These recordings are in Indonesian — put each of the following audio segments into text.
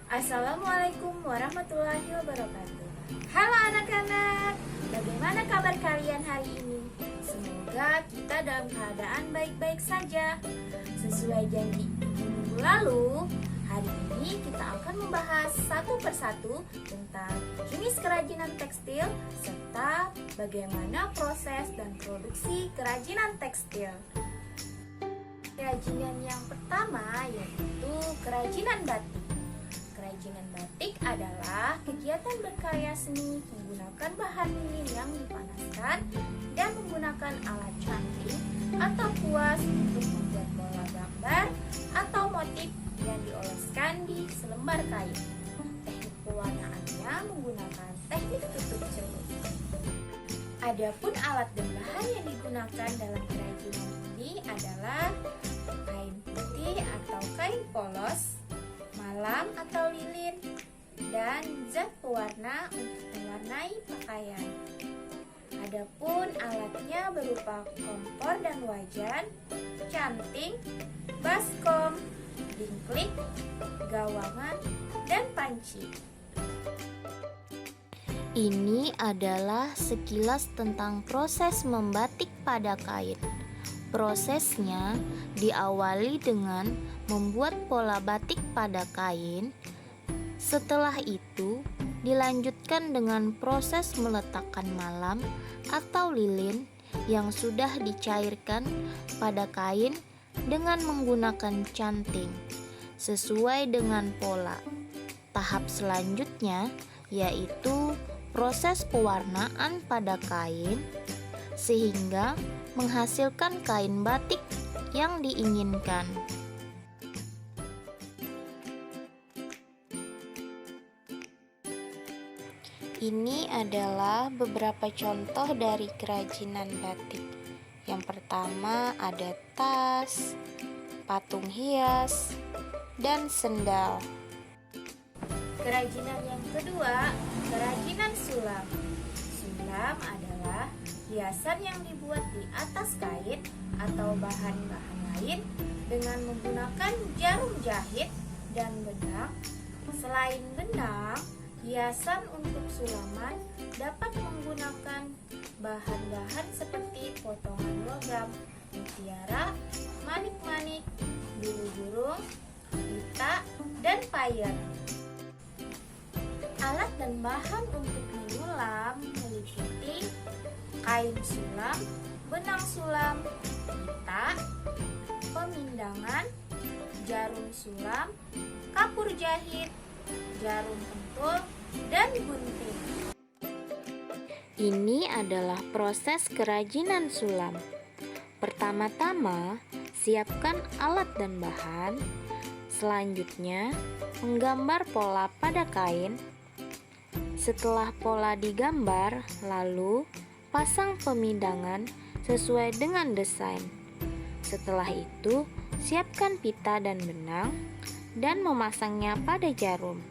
Assalamualaikum warahmatullahi wabarakatuh. Halo anak-anak, bagaimana kabar kalian hari ini? Semoga kita dalam keadaan baik-baik saja. Sesuai janji minggu lalu, hari ini kita akan membahas satu persatu tentang jenis kerajinan tekstil serta bagaimana proses dan produksi kerajinan tekstil. Kerajinan yang pertama yaitu kerajinan batik. Kerajinan batik adalah kegiatan berkarya seni menggunakan bahan lilin yang dipanaskan dan menggunakan alat cantik atau kuas untuk membuat pola gambar atau motif yang dioleskan di selembar kain. Teknik pewarnaannya menggunakan teknik tutup cermin. Adapun alat dan bahan yang digunakan dalam kerajinan ini adalah kain putih atau kain polos, malam atau lilin, dan zat pewarna untuk mewarnai pakaian. Adapun alatnya berupa kompor dan wajan, canting, baskom, dingklik, gawangan, dan panci. Ini adalah sekilas tentang proses membatik pada kain. Prosesnya diawali dengan membuat pola batik pada kain. Setelah itu, dilanjutkan dengan proses meletakkan malam atau lilin yang sudah dicairkan pada kain dengan menggunakan canting sesuai dengan pola. Tahap selanjutnya yaitu proses pewarnaan pada kain sehingga menghasilkan kain batik yang diinginkan. Ini adalah beberapa contoh dari kerajinan batik. Yang pertama ada tas, patung hias, dan sendal. Kerajinan yang kedua, kerajinan sulam. Sulam adalah hiasan yang dibuat di atas kain atau bahan-bahan lain dengan menggunakan jarum jahit dan benang. Selain benang, hiasan untuk sulaman dapat menggunakan bahan-bahan seperti potongan logam, mutiara, manik-manik, bulu burung, pita, dan payer. Alat dan bahan untuk menyulam meliputi kain sulam, benang sulam, pita, pemindangan, jarum sulam, kapur jahit, jarum pentul, dan gunting. Ini adalah proses kerajinan sulam. Pertama-tama, siapkan alat dan bahan. Selanjutnya, menggambar pola pada kain. Setelah pola digambar, lalu pasang pemindangan sesuai dengan desain. Setelah itu, siapkan pita dan benang dan memasangnya pada jarum.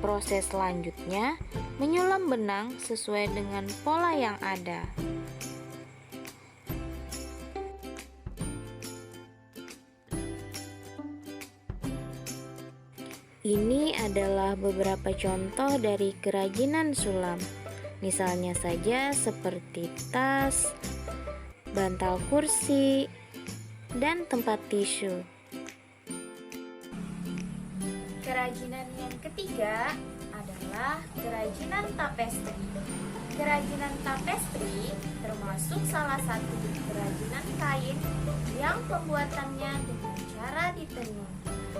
Proses selanjutnya, menyulam benang sesuai dengan pola yang ada. Ini adalah beberapa contoh dari kerajinan sulam. Misalnya saja seperti tas, bantal kursi, dan tempat tisu. Kerajinan yang ketiga adalah kerajinan tapestri. Kerajinan tapestri termasuk salah satu kerajinan kain yang pembuatannya dengan cara ditenun.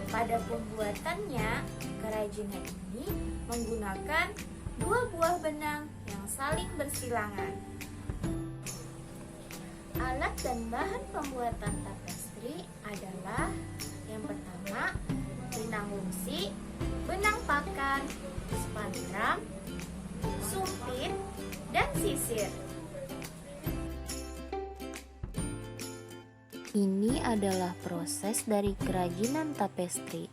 Pada pembuatannya, kerajinan ini menggunakan dua buah benang yang saling bersilangan. Alat dan bahan pembuatan tapestri adalah yang pertama, benang wungsi, benang pakan, spandram, sumpit, dan sisir. Ini adalah proses dari kerajinan tapestri.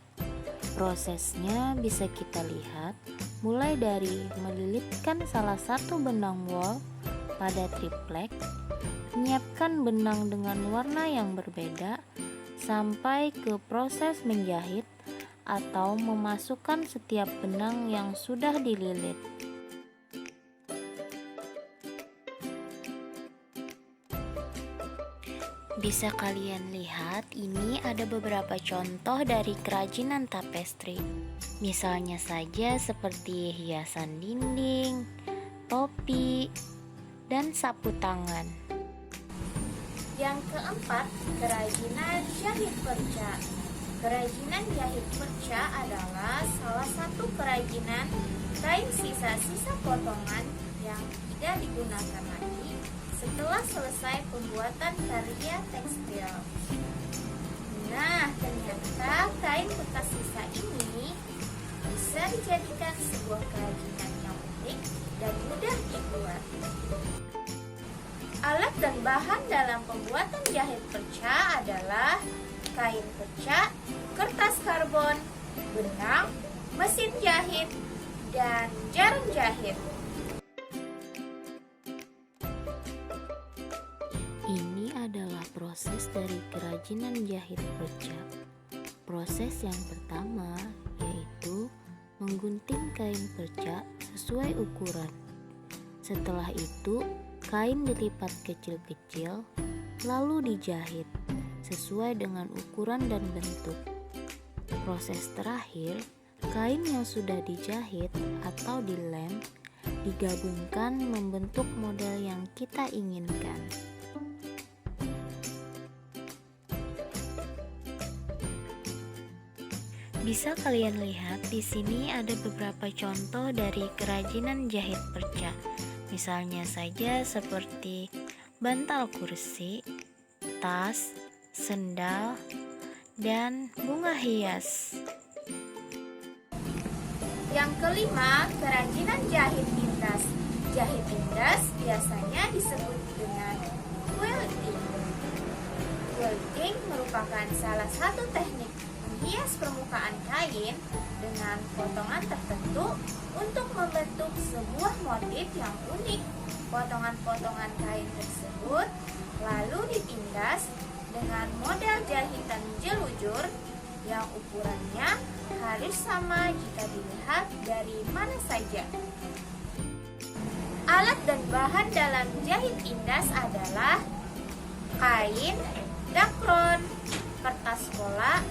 Prosesnya bisa kita lihat mulai dari melilitkan salah satu benang wol pada triplek, menyiapkan benang dengan warna yang berbeda, sampai ke proses menjahit atau memasukkan setiap benang yang sudah dililit. Bisa kalian lihat, ini ada beberapa contoh dari kerajinan tapestri. Misalnya saja seperti hiasan dinding, topi, dan sapu tangan. Yang keempat, kerajinan jahit perca. Kerajinan jahit perca adalah salah satu kerajinan kain sisa-sisa potongan yang tidak digunakan lagi setelah selesai pembuatan karya tekstil. Nah, ternyata kain bekas sisa ini bisa dijadikan sebuah kerajinan yang unik dan mudah dibuat. Alat dan bahan dalam pembuatan jahit perca adalah kain perca, kertas karbon, benang, mesin jahit, dan jarum jahit. Ini adalah proses dari kerajinan jahit perca. Proses yang pertama yaitu menggunting kain perca sesuai ukuran. Setelah itu, kain dilipat kecil-kecil lalu dijahit sesuai dengan ukuran dan bentuk. Proses terakhir, kain yang sudah dijahit atau dilem digabungkan membentuk model yang kita inginkan. Bisa kalian lihat di sini ada beberapa contoh dari kerajinan jahit perca. Misalnya saja seperti bantal kursi, tas, sendal, dan bunga hias. Yang kelima, kerajinan jahit tindas. Jahit tindas biasanya disebut dengan quilting. Quilting merupakan salah satu teknik menghias permukaan kain dengan potongan tertentu untuk membentuk sebuah motif yang unik. Potongan-potongan kain tersebut lalu ditindas dengan model jahitan jelujur yang ukurannya harus sama jika dilihat dari mana saja. Alat dan bahan dalam jahit tindas adalah kain, dakron, kertas pola,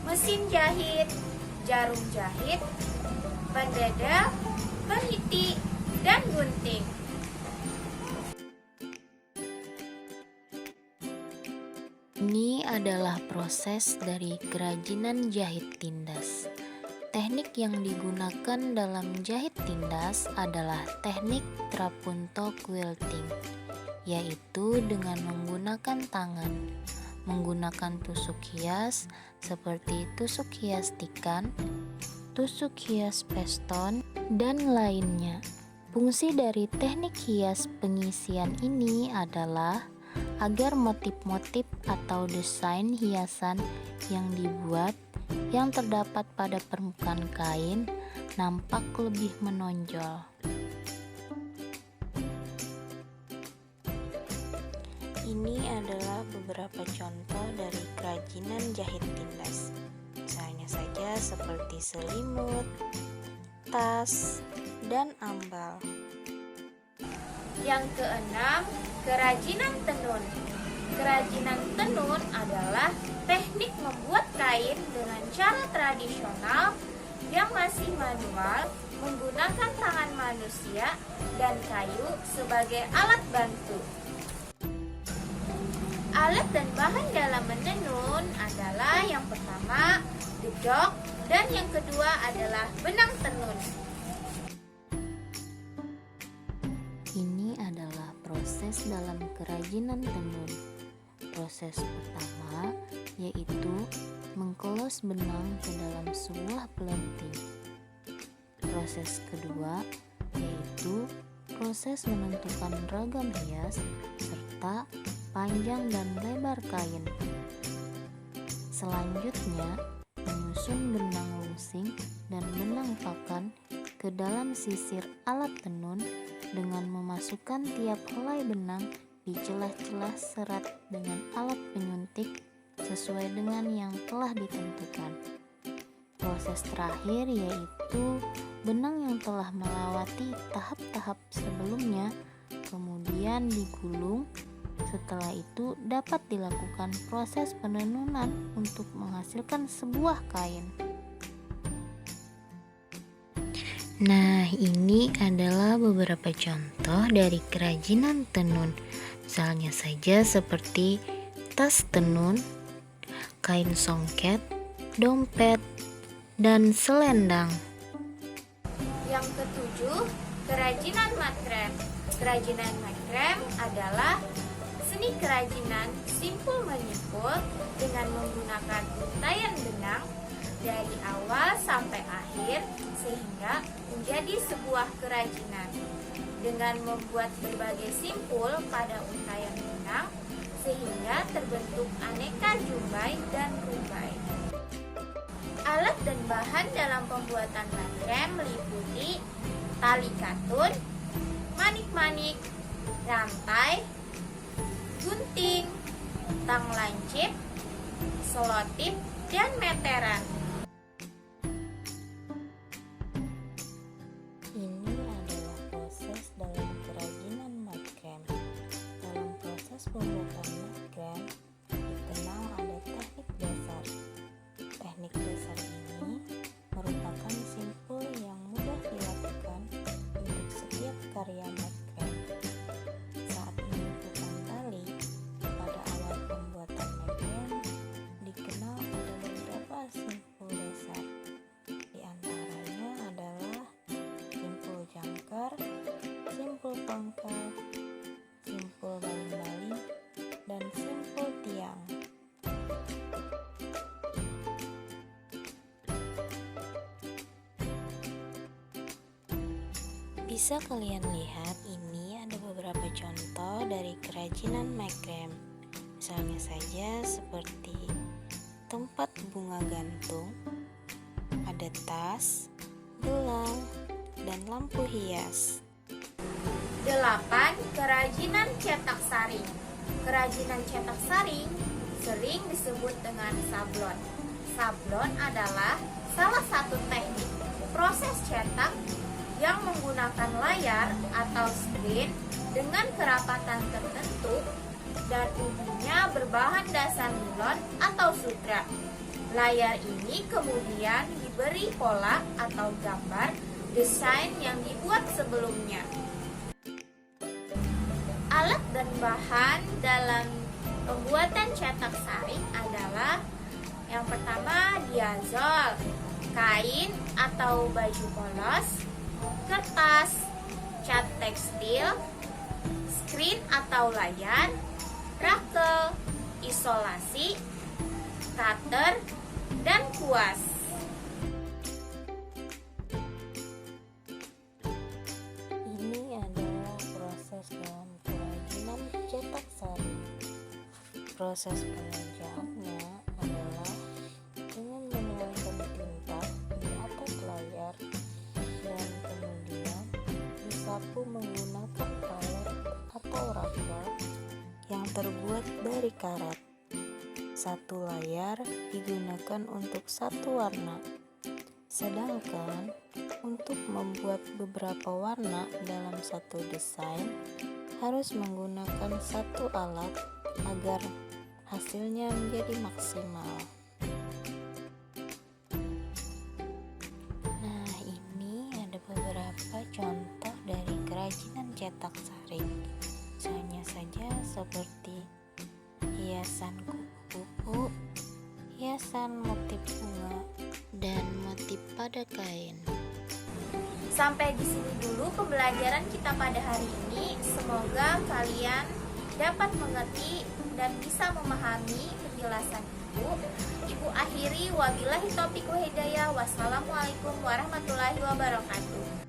mesin jahit, jarum jahit, pendeda, peniti, dan gunting. Ini adalah proses dari kerajinan jahit tindas. Teknik yang digunakan dalam jahit tindas adalah teknik trapunto quilting, yaitu dengan menggunakan tangan, menggunakan tusuk hias seperti tusuk hias tikan, tusuk hias peston, dan lainnya. Fungsi dari teknik hias pengisian ini adalah agar motif-motif atau desain hiasan yang dibuat yang terdapat pada permukaan kain nampak lebih menonjol. Ini adalah beberapa contoh dari kerajinan jahit tindas. Misalnya saja seperti selimut, tas, dan ambal. Yang keenam, kerajinan tenun. Kerajinan tenun adalah teknik membuat kain dengan cara tradisional yang masih manual menggunakan tangan manusia dan kayu sebagai alat bantu. Alat dan bahan dalam menenun adalah yang pertama gedok dan yang kedua adalah benang tenun. Ini adalah proses dalam kerajinan tenun. Proses pertama yaitu mengkelos benang ke dalam sebuah pelenting. Proses kedua yaitu proses menentukan ragam hias serta panjang dan lebar kain. Selanjutnya, menyusun benang lunsing dan benang pakan ke dalam sisir alat tenun dengan memasukkan tiap helai benang di celah-celah serat dengan alat penyuntik sesuai dengan yang telah ditentukan. Proses terakhir yaitu benang yang telah melewati tahap-tahap sebelumnya kemudian digulung. Setelah itu dapat dilakukan proses penenunan untuk menghasilkan sebuah kain. Nah, ini adalah beberapa contoh dari kerajinan tenun. Misalnya saja seperti tas tenun, kain songket, dompet, dan selendang. Yang ketujuh, kerajinan makrem. Kerajinan makrem adalah seni kerajinan simpul menyimpul dengan menggunakan untaian benang dari awal sampai akhir sehingga menjadi sebuah kerajinan. Dengan membuat berbagai simpul pada untaian benang sehingga terbentuk aneka jumbai dan rumbai. Alat dan bahan dalam pembuatan makrem meliputi tali katun, manik-manik, rantai, gunting, tang lancip, selotip, dan meteran. Ini adalah proses dalam kerajinan makrem. Dalam proses pembuatan makrem dikenal ada teknik dasar. Teknik dasar ini merupakan simpul yang mudah dilakukan untuk setiap karya makrem. Saat menentukan tali pada alat pembuatan makrem dikenal ada beberapa simpul dasar. Di antaranya adalah simpul jangkar, simpul pangkal, simpul baling-baling, dan simpul tiang. Bisa kalian lihat ini ada beberapa contoh dari kerajinan makrem. Misalnya saja seperti tempat bunga gantung, ada tas, gelang, dan lampu hias. 8. Kerajinan cetak saring. Kerajinan cetak saring sering disebut dengan sablon. Sablon adalah salah satu teknik proses cetak yang menggunakan layar atau screen dengan kerapatan tertentu dan umumnya berbahan dasar nilon atau sutra. Layar ini kemudian diberi pola atau gambar desain yang dibuat sebelumnya. Alat dan bahan dalam pembuatan cetak saring adalah yang pertama diazol, kain atau baju polos, kertas, cat tekstil, screen atau layar, rakel, isolasi, cutter, dan kuas. Ini adalah proses dalam kerajinan cetak saring. Proses pengerjaannya adalah dengan menuangkan tinta di atas layar dan kemudian disapu menggunakan palet atau rakel yang terbuat dari karet. Satu layar digunakan untuk satu warna, sedangkan untuk membuat beberapa warna dalam satu desain harus menggunakan satu alat agar hasilnya menjadi maksimal. Nah, ini ada beberapa contoh dari kerajinan cetak saring. Misalnya saja seperti hiasan kupu-kupu, hiasan motif bunga, dan motif pada kain. Sampai di sini dulu pembelajaran kita pada hari ini. Semoga kalian dapat mengerti dan bisa memahami penjelasan Ibu. Ibu akhiri, wabillahi taufiq wal hidayah. Wassalamualaikum warahmatullahi wabarakatuh.